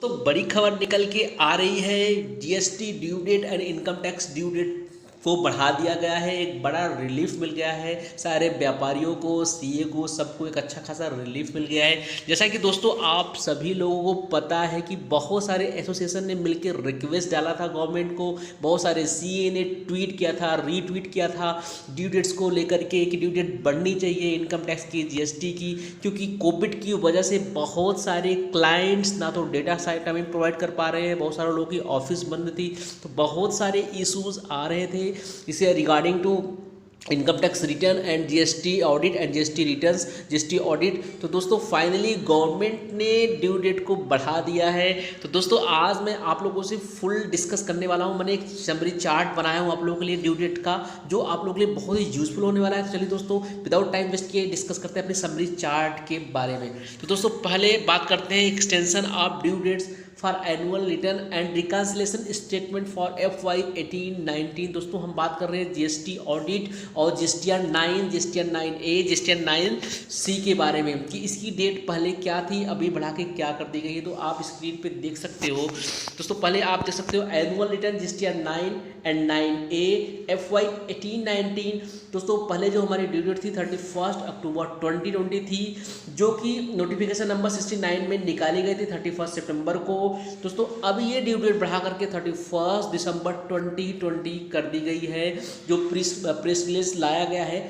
तो बड़ी खबर निकल के आ रही है। GST due date and income tax due date को बढ़ा दिया गया है। एक बड़ा रिलीफ मिल गया है सारे व्यापारियों को, सीए को, सबको एक अच्छा खासा रिलीफ मिल गया है। जैसा कि दोस्तों आप सभी लोगों को पता है कि बहुत सारे एसोसिएशन ने मिलकर रिक्वेस्ट डाला था गवर्नमेंट को, बहुत सारे सीए ने ट्वीट किया था, रीट्वीट किया था ड्यू डेट्स को लेकर के कि ड्यू डेट बढ़नी चाहिए इनकम टैक्स की, जीएसटी की, क्योंकि कोविड की वजह से बहुत सारे क्लाइंट्स ना तो डेटा साइट हमें प्रोवाइड कर पा रहे हैं, बहुत सारे लोगों की ऑफिस बंद थी, तो बहुत सारे इश्यूज आ रहे थे इसे regarding to income tax return and GST audit and GST returns, GST audit. तो दोस्तों फाइनली गवर्नमेंट ने ड्यू डेट को बढ़ा दिया है। तो दोस्तों आज मैं आप लोगों से फुल डिस्कस करने वाला हूं। मैंने एक समरी चार्ट बनाया हूं आप लोगों के लिए ड्यू डेट का, जो आप लोगों के लिए बहुत ही यूजफुल होने वाला है। तो चलिए दोस्तों विदाउट टाइम वेस्ट किए डिस्कस करते हैं अपने समरी चार्ट के बारे में। तो दोस्तों पहले बात करते हैं extension of due dates for annual return and reconciliation statement for FY 18-19। दोस्तों हम बात कर रहे हैं जीएसटी ऑडिट और GSTR 9, GSTR 9A, GSTR 9C के बारे में कि इसकी डेट पहले क्या थी, अभी बढ़ा के क्या कर दी गई है। तो आप स्क्रीन पे देख सकते हो दोस्तों, पहले आप देख सकते हो annual return GSTR 9 and 9A FY 18-19। दोस्तों पहले जो हमारी ड्यू डेट थी 31 अक्टूबर 2020 थी, जो कि नोटिफिकेशन नंबर 69 में निकाली गई थी 31 सितंबर को। दोस्तों अब ये ड्यू डेट बढ़ा करके 31 दिसंबर 2020 कर दी गई है, जो प्रेस रिलीज लाया गया है।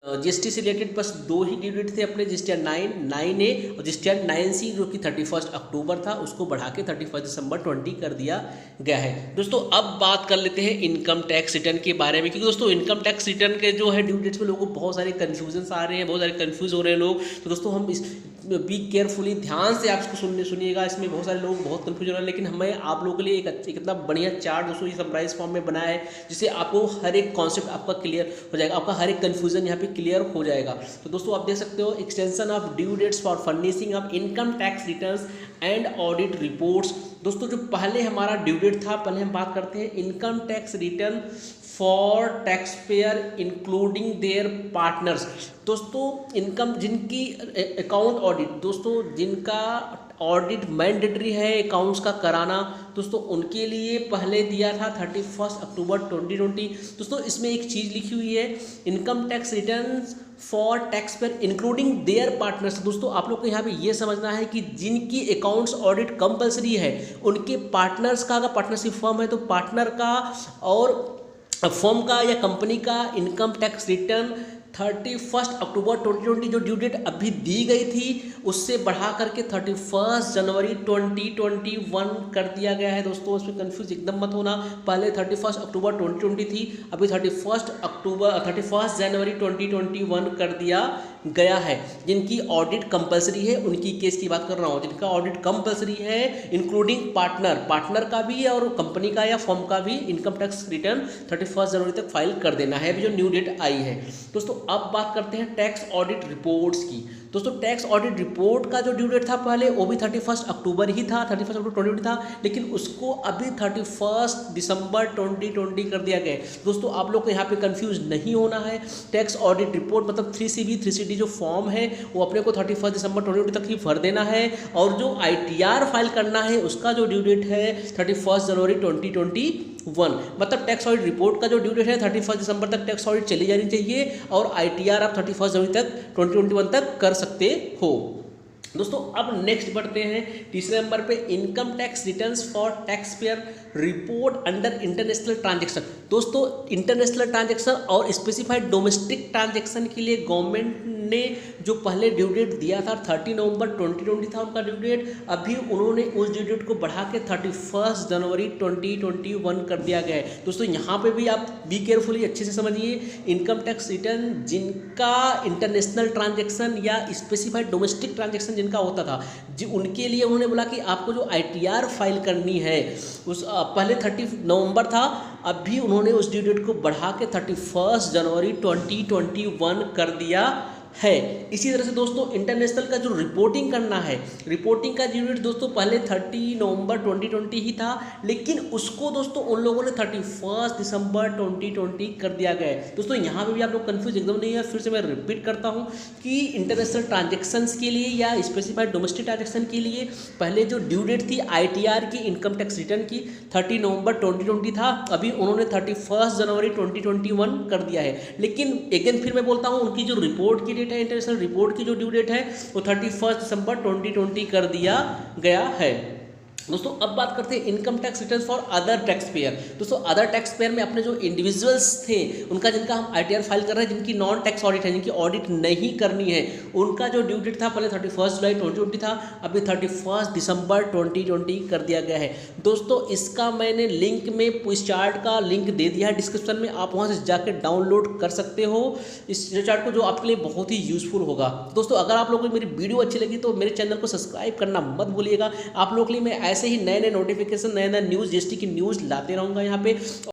जीएसटी से रिलेटेड बस दो ही ड्यू डेट थे अपने, जीएसटीआर 9A और जीएसटीआर 9C जो कि 31 अक्टूबर था, उसको बढ़ा के 31 दिसंबर 20 कर दिया गया है। दोस्तों अब बात कर लेते हैं इनकम टैक्स रिटर्न के बारे में, क्योंकि दोस्तों इनकम टैक्स रिटर्न के जो है ड्यू डेट्स में लोगों को बहुत सारे कन्फ्यूजन आ रहे हैं, बहुत सारे कन्फ्यूज हो रहे हैं लोग। तो दोस्तों हम इस बी केयरफुली, ध्यान से आप इसको सुनिएगा, इसमें बहुत सारे लोग बहुत कन्फ्यूज हो रहे हैं, लेकिन हमें आप लोगों के लिए एक इतना बढ़िया चार्ट दोस्तों ये समराइज फॉर्म में बनाया है, जिससे आपको हर एक कॉन्सेप्ट आपका क्लियर हो जाएगा, आपका हर एक कन्फ्यूजन यहाँ पे क्लियर हो जाएगा। तो दोस्तों आप देख सकते हो extension of due dates for furnishing of income tax returns and audit reports. दोस्तों जो पहले हमारा ड्यू डेट था, पहले हम बात करते हैं income tax return for tax payer including there partners. दोस्तों इनकम जिनकी अकाउंट ऑडिट, दोस्तों जिनका ऑडिट मैंडेटरी है अकाउंट्स का कराना, दोस्तों उनके लिए पहले दिया था 31 अक्टूबर 2020। दोस्तों इसमें एक चीज़ लिखी हुई है income tax return for tax payer including there partners. दोस्तों आप लोग को यहाँ पे ये समझना है कि जिनकी अकाउंट्स ऑडिट कंपलसरी है उनके पार्टनर्स का, अगर पार्टनरशिप फर्म है तो पार्टनर का और फर्म का या कंपनी का इनकम टैक्स रिटर्न 31 अक्टूबर 2020 जो ड्यू डेट अभी दी गई थी उससे बढ़ा करके 31 जनवरी 2021 कर दिया गया है। दोस्तों उसमें कंफ्यूज एकदम मत होना, पहले 31 अक्टूबर 2020 थी, अभी 31 जनवरी 2021 कर दिया गया है। जिनकी ऑडिट कंपलसरी है उनकी केस की बात कर रहा हूँ, जिनका ऑडिट कंपलसरी है इंक्लूडिंग पार्टनर का भी और कंपनी का या फर्म का भी इनकम टैक्स रिटर्न 31 जनवरी तक फाइल कर देना है, अभी जो न्यू डेट आई है। दोस्तों अब बात करते हैं टैक्स ऑडिट रिपोर्ट्स की। दोस्तों टैक्स ऑडिट रिपोर्ट का जो ड्यू डेट था पहले वो भी 31 अक्टूबर ही था, 31 अक्टूबर 2020 था, लेकिन उसको अभी 31 दिसंबर 2020 कर दिया गया है। दोस्तों आप लोग को यहाँ पे कंफ्यूज नहीं होना है, टैक्स ऑडिट रिपोर्ट मतलब 3CB 3CD जो फॉर्म है वो अपने को 31 दिसंबर 2020 तक ही भर देना है, और जो ITR फाइल करना है उसका जो ड्यू डेट है 31 जनवरी 2021। मतलब टैक्स ऑडिट रिपोर्ट का जो ड्यू डेट है 31 दिसंबर तक टैक्स ऑडिट चली जानी चाहिए, और ITR आप 31 जनवरी तक 2021 तक कर सकते हो। दोस्तों अब नेक्स्ट बढ़ते हैं तीसरे नंबर पे income tax returns for tax payer report under international transaction. दोस्तों इंटरनेशनल ट्रांजैक्शन और स्पेसिफाइड डोमेस्टिक ट्रांजैक्शन के लिए गवर्नमेंट ने जो पहले ड्यू डेट दिया था 30 नवंबर 2020 था उनका ड्यू डेट, अभी उन्होंने उस ड्यू डेट को बढ़ा के 31 जनवरी 2021 कर दिया गया है। दोस्तों यहाँ पे भी आप बी केयरफुली अच्छे से समझिए, इनकम टैक्स रिटर्न जिनका इंटरनेशनल ट्रांजैक्शन या स्पेसिफाइड डोमेस्टिक ट्रांजैक्शन जिनका होता था जी, उनके लिए उन्होंने बोला कि आपको जो ITR फाइल करनी है उस पहले 30 नवंबर था, अभी उन्होंने उस ड्यू डेट को बढ़ा के 31 जनवरी 2021 कर दिया है। इसी तरह से दोस्तों इंटरनेशनल का जो रिपोर्टिंग करना है, रिपोर्टिंग का ड्यू डेट दोस्तों पहले 30 नवंबर 2020 ही था, लेकिन उसको दोस्तों उन लोगों ने 31 दिसंबर 2020 कर दिया गया है। दोस्तों यहाँ पे भी आप लोग कंफ्यूज एकदम नहीं है, फिर से मैं रिपीट करता हूँ कि इंटरनेशनल ट्रांजेक्शन्स के लिए या स्पेसिफाइड डोमेस्टिक ट्रांजेक्शन के लिए पहले जो ड्यू डेट थी ITR की, इनकम टैक्स रिटर्न की, 30 नवंबर 2020 था। अभी उन्होंने 31 जनवरी 2021 कर दिया है। लेकिन अगेन फिर मैं बोलता हूँ, उनकी जो रिपोर्ट की डेट है, इंटरनेशनल रिपोर्ट की जो ड्यू डेट है वो 31 दिसंबर 2020 कर दिया गया है। दोस्तों अब बात करते हैं income tax return for other tax payer. दोस्तों अदर टैक्स पेयर में अपने जो इंडिविजुअल्स थे उनका, जिनका हम ITR फाइल कर रहे हैं, जिनकी नॉन टैक्स ऑडिट है, जिनकी ऑडिट नहीं करनी है, उनका जो ड्यू डेट था पहले 31 जुलाई 2020 था, अभी 31 दिसंबर 2020 कर दिया गया है। दोस्तों इसका मैंने लिंक में इस चार्ट का लिंक दे दिया है डिस्क्रिप्शन में, आप वहाँ से जाकर डाउनलोड कर सकते हो इस चार्ट को, जो आपके लिए बहुत ही यूजफुल होगा। दोस्तों अगर आप लोगों को मेरी वीडियो अच्छी लगी तो मेरे चैनल को सब्सक्राइब करना मत भूलिएगा। आप लोगों के लिए मैं ऐसे ही नए नए नोटिफिकेशन, नए नए न्यूज़, GST की न्यूज़ लाते रहूँगा यहाँ पे।